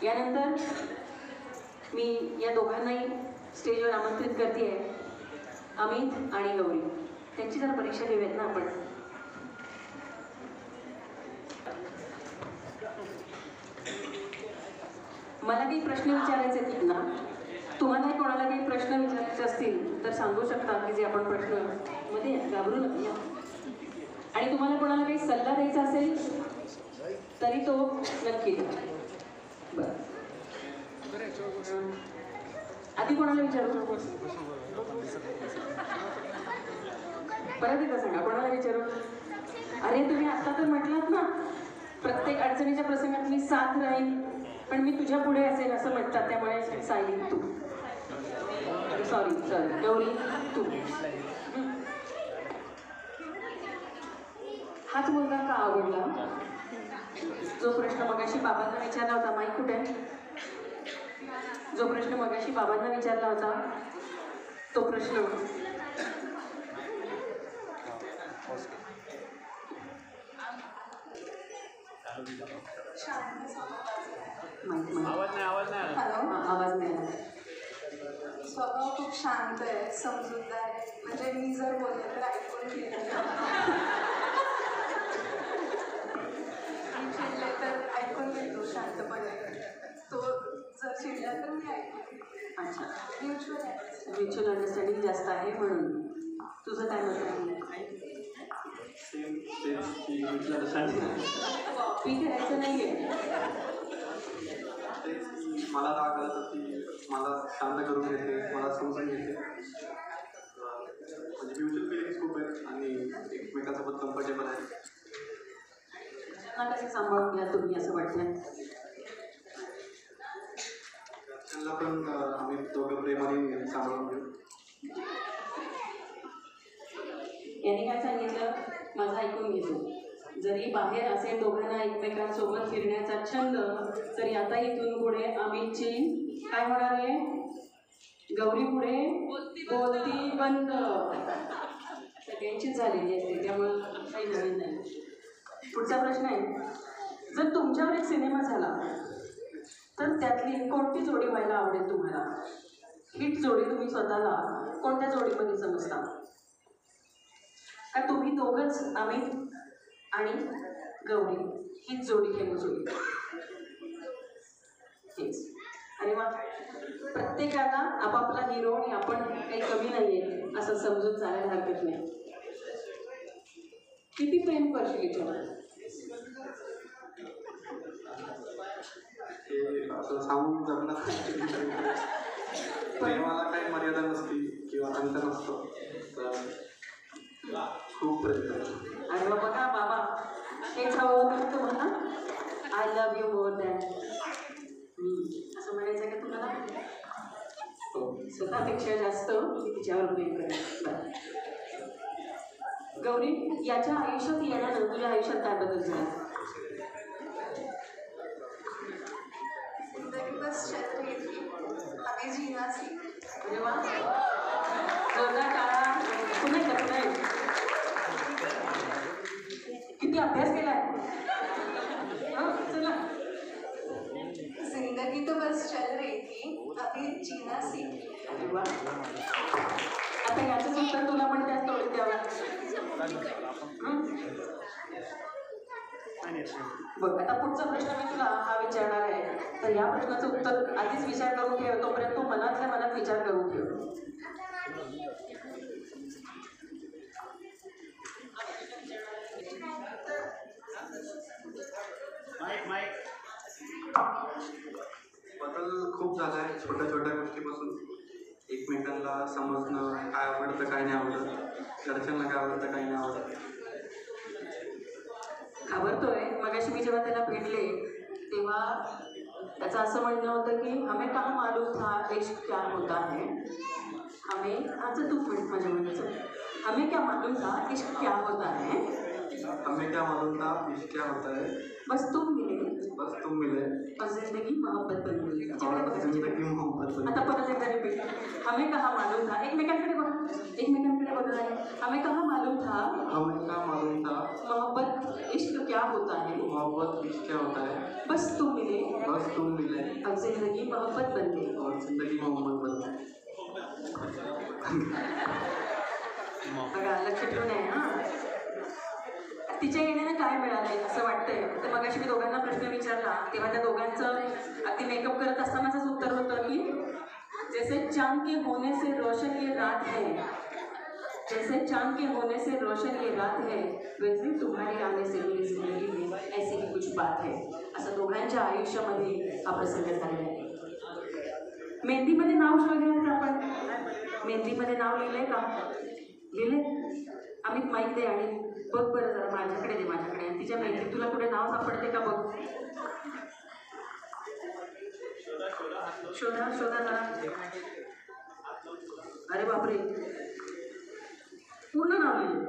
यानंतर मी या दोघांनाही स्टेजवर आमंत्रित करते आहे, अमित आणि गौरी. त्यांची जर परीक्षा घेऊयात ना आपण. मला काही प्रश्न विचारायचे आहेत ना, तुम्हाला कोणाला काही प्रश्न विचारायचे असतील तर सांगू शकता की जे आपण प्रश्न मध्ये घाबरू नका. आणि तुम्हाला कोणाला काही सल्ला द्यायचा असेल तरी तो नक्की द्या. बरं, आधी कोणाला विचारू? परत एकदा सांगा, कोणाला विचारू? अरे तुम्ही आता तर म्हटलात ना प्रत्येक अडचणीच्या प्रसंगात मी साथ राहील, पण मी तुझ्या पुढे असेल असं म्हणतात, त्यामुळे सायली तू. सॉरी गौरी तू. हाच मुलगा का आवडला? जो प्रश्न मगाशी बाबांना विचारला होता, माईक कुठे? जो प्रश्न मगाशी बाबांना विचारला होता तो प्रश्न आवाज नाही. आवाज नाही. स्वभाव खूप शांत आहे, समजूतदार आहे. म्हणजे मी जर बोलले तर ऐकून घेतो, मी चिडले तर ऐकून घेतो शांतपणे. तो जर चिडला तर मी ऐकतो. अच्छा, म्युच्युअल अंडरस्टँडिंग जास्त आहे म्हणून. तुझं काय मत आहे? मी करायचं नाहीये. मला राग आला तर ती मला शांत करून घेते, मला समजून घेते. म्हणजे म्युच्युअल फिलिंग्स खूप आहेत आणि एकमेकांसोबत कम्फर्टेबल आहे. त्यांना कसं सांभाळून घ्या तुम्ही असं वाटतं? त्यांना पण आम्ही दोघं प्रेमाने सांभाळून घेऊ. यांनी काय सांगितलं, माझं ऐकून घेतो. जरी बाहेर असेल दोघांना एकमेकांसोबत फिरण्याचा छंद, तरी आता इथून पुढे अमितची काय होणार आहे? गौरी पुढे बोलती बंद. सगळ्यांचीच झालेली असते, त्यामुळं काही नवीन नाही. पुढचा प्रश्न आहे, जर तुमच्यावर एक सिनेमा झाला तर त्यातली कोणती जोडी व्हायला आवडेल तुम्हाला? हिट जोडी तुम्ही स्वतःला कोणत्या जोडीमध्ये समजता? का तुम्ही दोघंच अमित आणि गौरी हीच जोडी फेमस होईल? हेच. अरे वा, प्रत्येकाला आपापला हिरो आणि आपण काही कमी नाहीये असं समजून चालायला हरकत नाही. किती प्रेम करशील याच्यावर? असं सांगून जगणं. प्रेमाला काही मर्यादा नसती किंवा अंत नसतं, तर खूप प्रेम. अरे बघा बाबा, हेच हवं होतं तुम्हाला. I love you more than असं म्हणायचं का तुम्हाला? स्वतःपेक्षा जास्त तिच्यावर प्रेम करायचं. गौरी, याच्या आयुष्यात येण्यानं तुझ्या आयुष्यात काय बदल झाला? जिंदगी बस चल रही थी, हमें जीना सीखा. अरे वा, जोरदार टाळा. पुन्हा एकदा, पुन्हा एकदा. किती अभ्यास केलाय? चला. जिंदगी तो बस चल रही थी, अभी जीना सीखी. अरे वा, आता याचंच उत्तर तुला पण त्याच तोडीत द्यावं. बघ, आता पुढचा प्रश्न मी तुला हा विचारणार आहे, तर या प्रश्नाचं उत्तर आधीच विचार करून ठेव. तोपर्यंत तू मनातल्या मनात विचार करून ठेव. बदल खूप झाला आहे. छोट्या छोट्या गोष्टीपासून एकमेकांना समजणं, काय आवडतं काय नाही आवडत, घरच्यांना काय आवडतं काय नाही आवडत. घाबरतोय. मगाशी मी जेव्हा त्याला भेटले तेव्हा त्याचं असं म्हणणं होतं की हमें कहाँ मालूम था इश्क क्या होता है. हमें आजचं तू म्हण माझ्या म्हणायचं, हमें क्या मालूम था इश्क क्या होता है. हमें क्या मालूम था इश्क क्या होता है. बस तुम मिले और जिंदगी मोहब्बत बन गई. जिंदगी मोहब्बत बन गई. आता परत एकदा रिपीट. हमें कहाँ मालूम था, एकमेकांकडे बघा आहे. हमें कहाँ मालूम था मोहब्बत इश्क क्या होता है. मोहब्बत इश्क क्या होता है. बस तुम मिले अब जिंदगी मोहब्बत बन गई. और जिंदगी मोहम्मद बनते. बघा लक्ष ठेवून आहे हां. तिच्या येण्यानं काय मिळालंय असं वाटतंय. तर मगाशी मी दोघांना प्रश्न विचारला तेव्हा त्या दोघांचं अगदी मेकअप करत असतानाच उत्तर होतं की जैसे चांद के होने से रोशन ये रात है, जैसे चांद के होने से रोशन ये रात है, वैसे तुम्हारी आने से मेरी जिंदगी में ऐसी ही कुछ बात है. असं दोघांच्या आयुष्यामध्ये हा प्रसंग झालेला आहे. मेहंदीमध्ये नाव शोधूयात का आपण? मेहंदीमध्ये नाव लिहिलंय का? लिहिले? अमित माईक दे आणि बघ बरं जरा माझ्याकडे दे माझ्याकडे. आणि तिच्या मेहंदीत तुला कुठे नाव सापडते का बघ. शोधा शोधा जरा. अरे बापरे पूर्ण नाव लिहिले.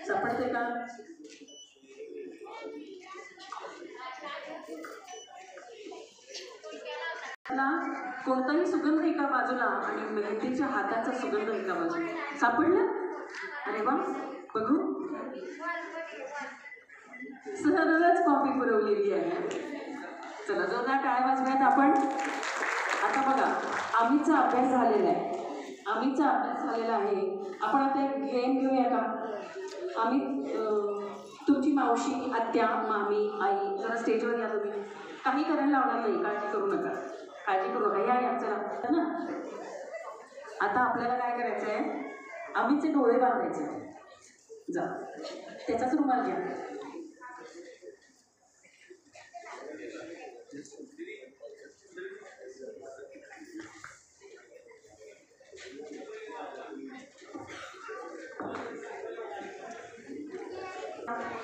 सापडते का? कोणताही सुगंध एका बाजूला आणि मेहंदीच्या हाताचा सुगंध एका बाजूला सापडला. अरे वा बघू. सहजच कॉफी पुरवलेली आहे. चला जोरदार टाळ्या वाजवायत आपण. आता बघा अमितचा अभ्यास झालेला आहे. अमितचा अभ्यास झालेला आहे. आपण आता एक गेम घेऊया का? अमित तुमची मावशी आत्या मामी आई जरा स्टेजवर या तुम्ही. काही करायला लावणार नाही. काळजी करू नका. काळजी करू नका. या चला ना. आता आपल्याला काय करायचं आहे? अमितचे डोळे बांधायचे. जा त्याचाच रुमाल घ्या.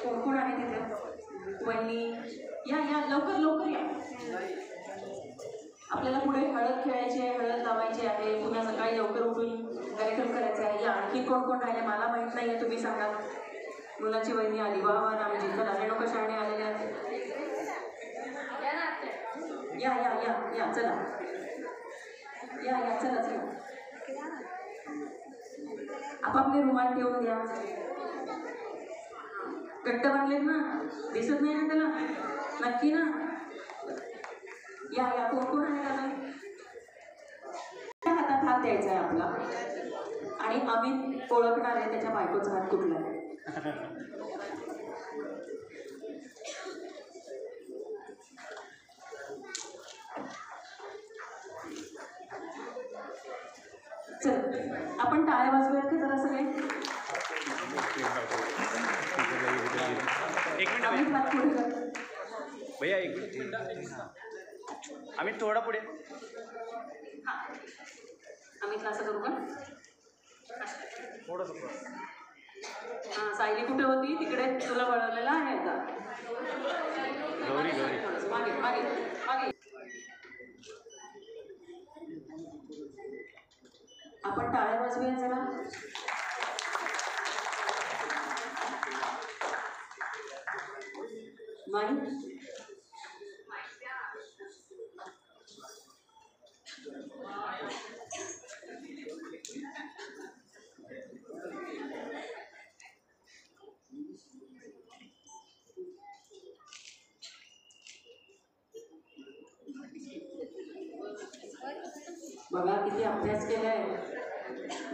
कोण कोण आहे तिथे? वहिनी या या लवकर लवकर या. आपल्याला पुढे हळद खेळायची आहे. हळद लावायची आहे. पुन्हा सकाळी लवकर उठून कार्यक्रम करायचा आहे. या आणखी कोण कोण राहिले मला माहीत नाही आहे. तुम्ही सांगा. मुलाची वहिनी आली. वा वा रामजी तर आले नको शाणे आलेले आहेत. या या या या चला या या चला चला. आपापले रुमाल ठेवून द्या. घट्ट बांधलेत ना? दिसत नाही ना त्याला? नक्की ना? या या कोण कोण आहे अजून? त्या हातात हात द्यायचा आहे आपला आणि अमित ओळखणार आहे त्याच्या बायकोचा हात कुठला आहे. चल आपण टाळ्या वाजवूयात का जरा सगळे? एक मिनिट अमित हात पुढे कर. भैया एक मिनिट. आम्ही थोडा पुढे. अमितला असं करू का? थोडंसं हां सायली कुठे होती? तिकडे तुला वळवलेला आहे आता. गौरी गौरी थोडंसं मागे मागे मागे. आपण टाळ्या वाजवूया जरा. माई बघा किती अभ्यास केलाय.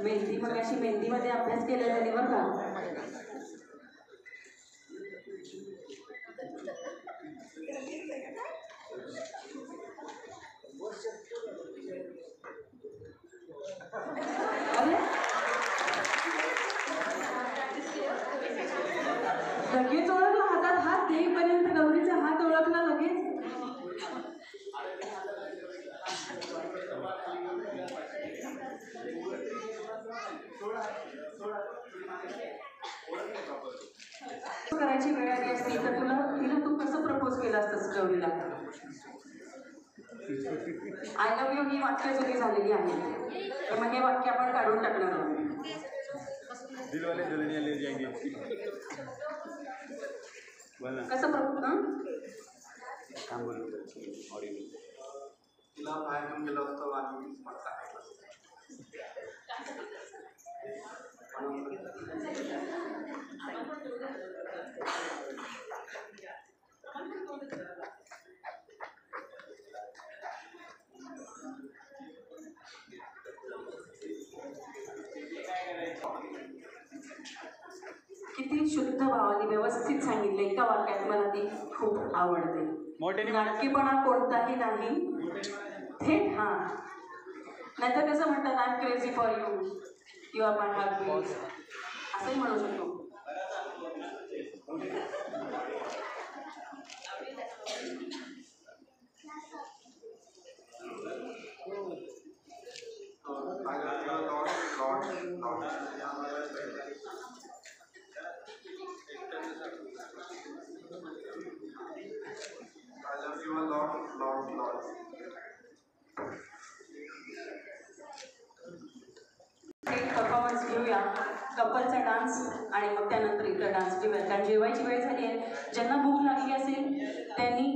मेहंदी मग अशी मेहंदीमध्ये अभ्यास केलेला आहे बरं का. अरे लगेच ओळखला. हातात हात देईपर्यंत गौरीचा हात ओळखला लगेच. करायची वेळ आली असती तर तिला तू कसं प्रपोज केलं असतंस गौरीला? आय लव्ह यू ही वाक्य चुकी झालेली आहे. तर मग हे वाक्य आपण काढून टाकणार आहोत. दिलवाले दुल्हनिया ले जाएंगे. बोल ना. कसं प्रपोज? काम बोलू ऑडिओ. तिला बाहेर घेऊन गेलो असतो आणि मला सांगितलं असतं. किती शुद्ध भावाने व्यवस्थित सांगितलं, एका वाक्यात मला ती खूप आवडते. मोठ्याने नाटकीपणा कोणताही नाही, थेट हा. नाहीतर कसं म्हणतात, I am crazy for you, you are my heart, असंही म्हणू शकतो. I love you a lot. I love you a lot. एक परफॉर्मन्स घेऊया, कपलचा डान्स, आणि मग त्यानंतर इतर डान्स घेऊया. कारण जेवायची वेळ झाली आहे. ज्यांना भूक लागली असेल त्यांनी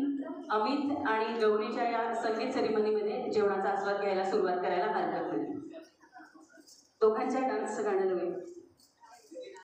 अमित आणि गौरीच्या या संगीत सेरेमनीमध्ये जेवणाचा आस्वाद घ्यायला सुरुवात करायला हरकत नाही. दोघांच्या डान्सचं गाणं नव्हे.